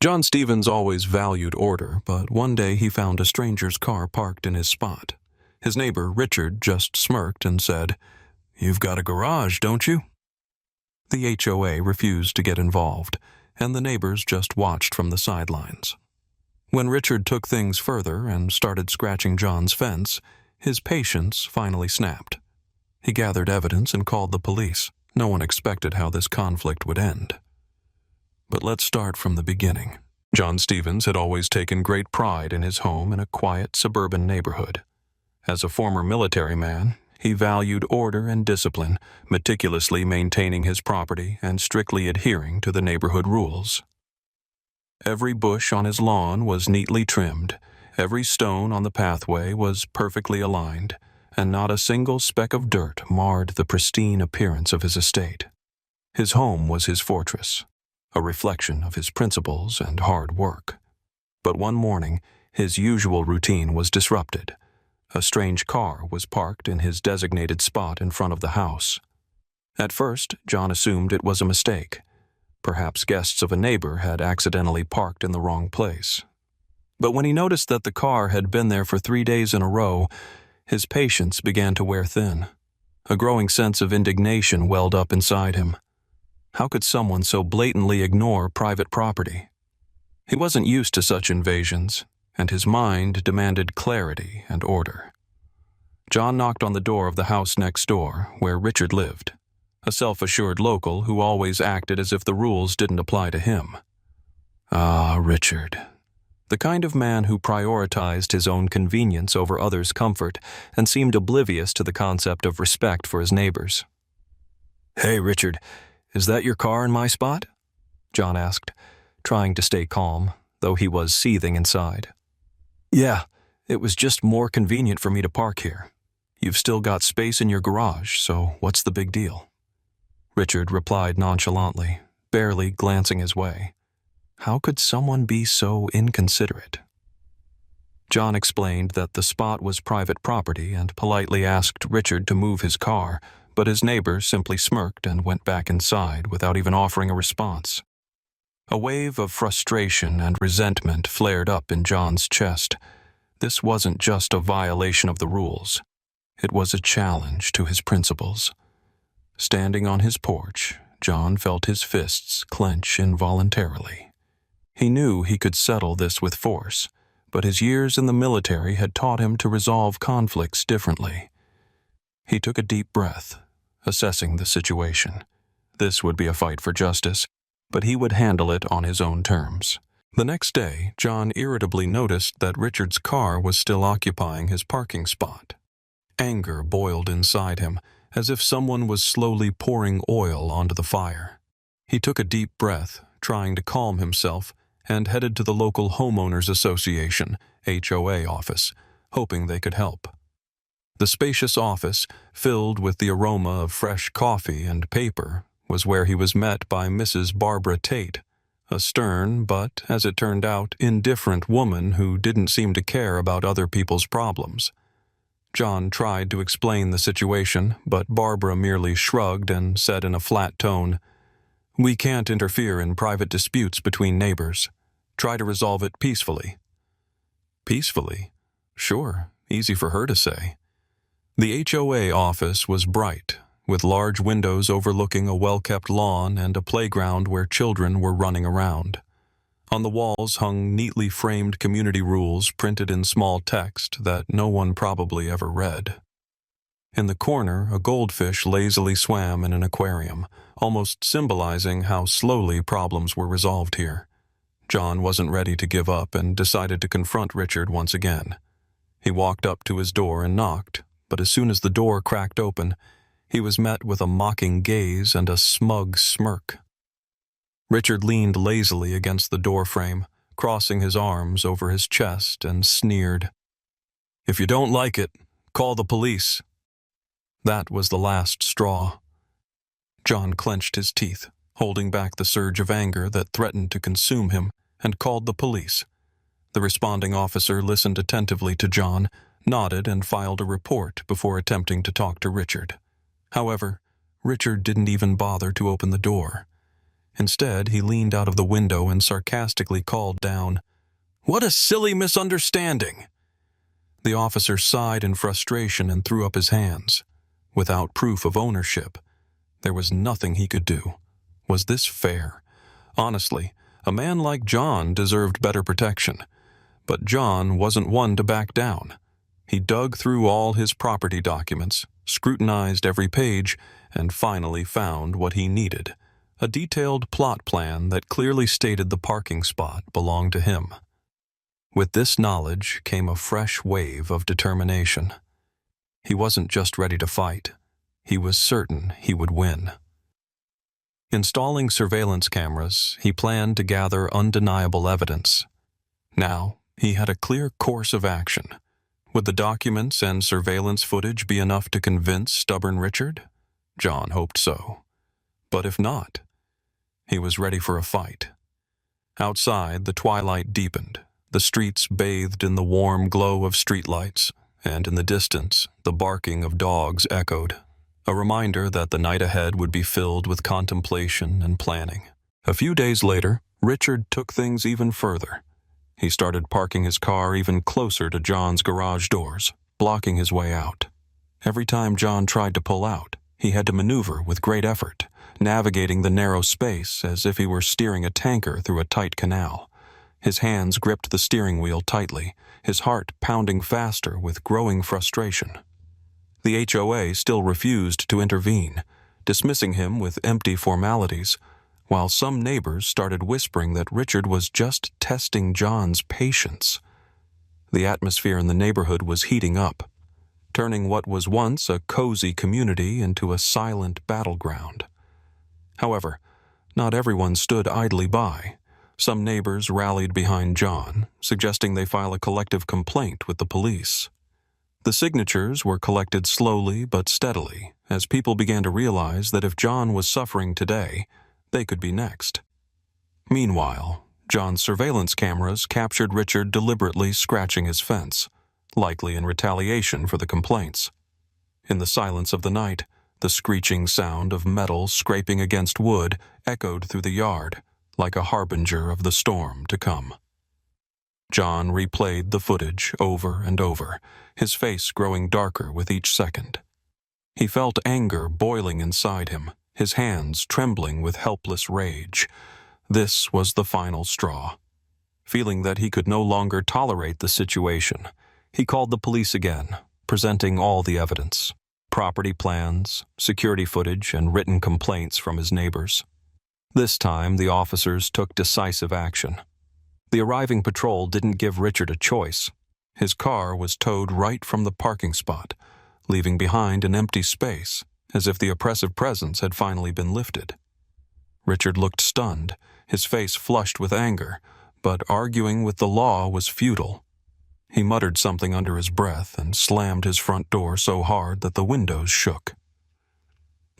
John Stevens always valued order, but one day he found a stranger's car parked in his spot. His neighbor, Richard, just smirked and said, "You've got a garage, don't you?" The HOA refused to get involved, and the neighbors just watched from the sidelines. When Richard took things further and started scratching John's fence, his patience finally snapped. He gathered evidence and called the police. No one expected how this conflict would end. But let's start from the beginning. John Stevens had always taken great pride in his home in a quiet suburban neighborhood. As a former military man, he valued order and discipline, meticulously maintaining his property and strictly adhering to the neighborhood rules. Every bush on his lawn was neatly trimmed, every stone on the pathway was perfectly aligned, and not a single speck of dirt marred the pristine appearance of his estate. His home was his fortress, a reflection of his principles and hard work. But one morning, his usual routine was disrupted. A strange car was parked in his designated spot in front of the house. At first, John assumed it was a mistake. Perhaps guests of a neighbor had accidentally parked in the wrong place. But when he noticed that the car had been there for 3 days in a row, his patience began to wear thin. A growing sense of indignation welled up inside him. How could someone so blatantly ignore private property? He wasn't used to such invasions, and his mind demanded clarity and order. John knocked on the door of the house next door, where Richard lived, a self-assured local who always acted as if the rules didn't apply to him. Ah, Richard. The kind of man who prioritized his own convenience over others' comfort and seemed oblivious to the concept of respect for his neighbors. "Hey, Richard, is that your car in my spot?" John asked, trying to stay calm, though he was seething inside. "Yeah, it was just more convenient for me to park here. You've still got space in your garage, so what's the big deal?" Richard replied nonchalantly, barely glancing his way. How could someone be so inconsiderate? John explained that the spot was private property and politely asked Richard to move his car, but his neighbor simply smirked and went back inside without even offering a response. A wave of frustration and resentment flared up in John's chest. This wasn't just a violation of the rules. It was a challenge to his principles. Standing on his porch, John felt his fists clench involuntarily. He knew he could settle this with force, but his years in the military had taught him to resolve conflicts differently. He took a deep breath, assessing the situation. This would be a fight for justice, but he would handle it on his own terms. The next day, John irritably noticed that Richard's car was still occupying his parking spot. Anger boiled inside him, as if someone was slowly pouring oil onto the fire. He took a deep breath, trying to calm himself, and headed to the local Homeowners Association, HOA office, hoping they could help. The spacious office, filled with the aroma of fresh coffee and paper, was where he was met by Mrs. Barbara Tate, a stern but, as it turned out, indifferent woman who didn't seem to care about other people's problems. John tried to explain the situation, but Barbara merely shrugged and said in a flat tone, "We can't interfere in private disputes between neighbors. Try to resolve it peacefully." Peacefully? Sure, easy for her to say. The HOA office was bright, with large windows overlooking a well-kept lawn and a playground where children were running around. On the walls hung neatly framed community rules printed in small text that no one probably ever read. In the corner, a goldfish lazily swam in an aquarium, almost symbolizing how slowly problems were resolved here. John wasn't ready to give up and decided to confront Richard once again. He walked up to his door and knocked, but as soon as the door cracked open, he was met with a mocking gaze and a smug smirk. Richard leaned lazily against the doorframe, crossing his arms over his chest, and sneered, "If you don't like it, call the police." That was the last straw. John clenched his teeth, holding back the surge of anger that threatened to consume him, and called the police. The responding officer listened attentively to John, nodded, and filed a report before attempting to talk to Richard. However, Richard didn't even bother to open the door. Instead, he leaned out of the window and sarcastically called down, "What a silly misunderstanding!" The officer sighed in frustration and threw up his hands. Without proof of ownership, there was nothing he could do. Was this fair? Honestly, a man like John deserved better protection. But John wasn't one to back down. He dug through all his property documents, scrutinized every page, and finally found what he needed: a detailed plot plan that clearly stated the parking spot belonged to him. With this knowledge came a fresh wave of determination. He wasn't just ready to fight. He was certain he would win. Installing surveillance cameras, he planned to gather undeniable evidence. Now, he had a clear course of action. Would the documents and surveillance footage be enough to convince stubborn Richard? John hoped so. But if not, he was ready for a fight. Outside, the twilight deepened. The streets bathed in the warm glow of streetlights, and in the distance, the barking of dogs echoed, a reminder that the night ahead would be filled with contemplation and planning. A few days later, Richard took things even further. He started parking his car even closer to John's garage doors, blocking his way out. Every time John tried to pull out, he had to maneuver with great effort, navigating the narrow space as if he were steering a tanker through a tight canal. His hands gripped the steering wheel tightly, his heart pounding faster with growing frustration. The HOA still refused to intervene, dismissing him with empty formalities, while some neighbors started whispering that Richard was just testing John's patience. The atmosphere in the neighborhood was heating up, turning what was once a cozy community into a silent battleground. However, not everyone stood idly by. Some neighbors rallied behind John, suggesting they file a collective complaint with the police. The signatures were collected slowly but steadily, as people began to realize that if John was suffering today, they could be next. Meanwhile, John's surveillance cameras captured Richard deliberately scratching his fence, likely in retaliation for the complaints. In the silence of the night, the screeching sound of metal scraping against wood echoed through the yard, like a harbinger of the storm to come. John replayed the footage over and over, his face growing darker with each second. He felt anger boiling inside him, his hands trembling with helpless rage. This was the final straw. Feeling that he could no longer tolerate the situation, he called the police again, presenting all the evidence: property plans, security footage, and written complaints from his neighbors. This time, the officers took decisive action. The arriving patrol didn't give Richard a choice. His car was towed right from the parking spot, leaving behind an empty space, as if the oppressive presence had finally been lifted. Richard looked stunned, his face flushed with anger, but arguing with the law was futile. He muttered something under his breath and slammed his front door so hard that the windows shook.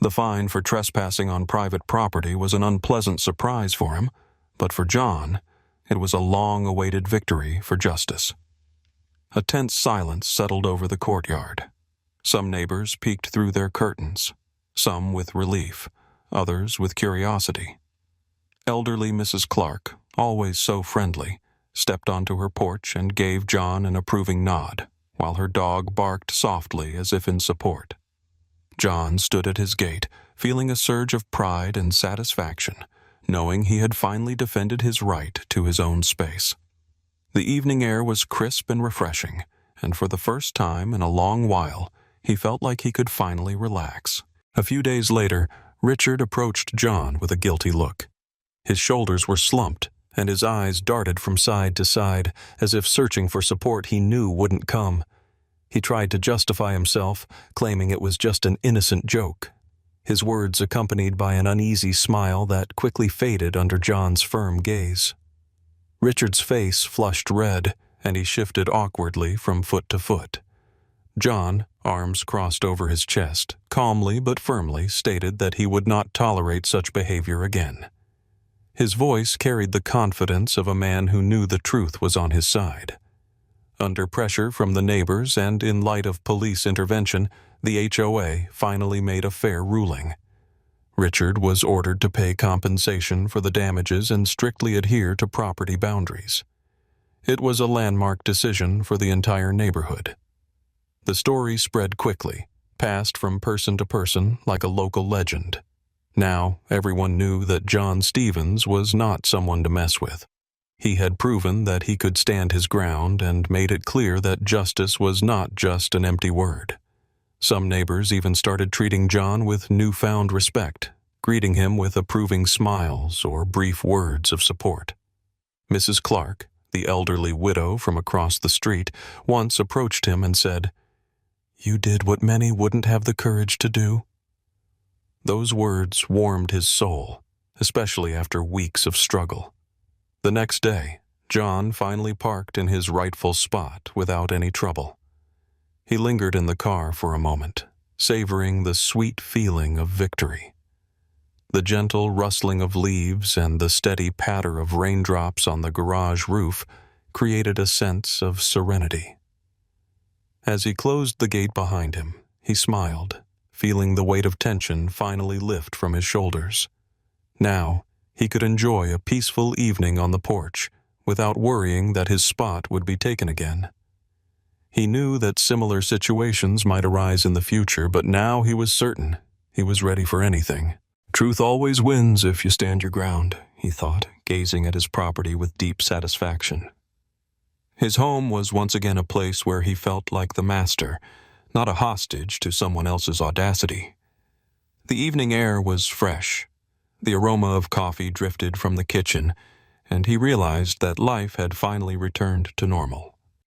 The fine for trespassing on private property was an unpleasant surprise for him, but for John, it was a long-awaited victory for justice. A tense silence settled over the courtyard. Some neighbors peeked through their curtains, some with relief, others with curiosity. Elderly Mrs. Clark, always so friendly, stepped onto her porch and gave John an approving nod, while her dog barked softly as if in support. John stood at his gate, feeling a surge of pride and satisfaction, knowing he had finally defended his right to his own space. The evening air was crisp and refreshing, and for the first time in a long while, he felt like he could finally relax. A few days later, Richard approached John with a guilty look. His shoulders were slumped, and his eyes darted from side to side, as if searching for support he knew wouldn't come. He tried to justify himself, claiming it was just an innocent joke, his words accompanied by an uneasy smile that quickly faded under John's firm gaze. Richard's face flushed red, and he shifted awkwardly from foot to foot. John, arms crossed over his chest, calmly but firmly stated that he would not tolerate such behavior again. His voice carried the confidence of a man who knew the truth was on his side. Under pressure from the neighbors and in light of police intervention, the HOA finally made a fair ruling. Richard was ordered to pay compensation for the damages and strictly adhere to property boundaries. It was a landmark decision for the entire neighborhood. The story spread quickly, passed from person to person like a local legend. Now, everyone knew that John Stevens was not someone to mess with. He had proven that he could stand his ground and made it clear that justice was not just an empty word. Some neighbors even started treating John with newfound respect, greeting him with approving smiles or brief words of support. Mrs. Clark, the elderly widow from across the street, once approached him and said, "You did what many wouldn't have the courage to do." Those words warmed his soul, especially after weeks of struggle. The next day, John finally parked in his rightful spot without any trouble. He lingered in the car for a moment, savoring the sweet feeling of victory. The gentle rustling of leaves and the steady patter of raindrops on the garage roof created a sense of serenity. As he closed the gate behind him, he smiled, feeling the weight of tension finally lift from his shoulders. Now, he could enjoy a peaceful evening on the porch without worrying that his spot would be taken again. He knew that similar situations might arise in the future, but now he was certain he was ready for anything. Truth always wins if you stand your ground, he thought, gazing at his property with deep satisfaction. His home was once again a place where he felt like the master, not a hostage to someone else's audacity. The evening air was fresh. The aroma of coffee drifted from the kitchen, and he realized that life had finally returned to normal.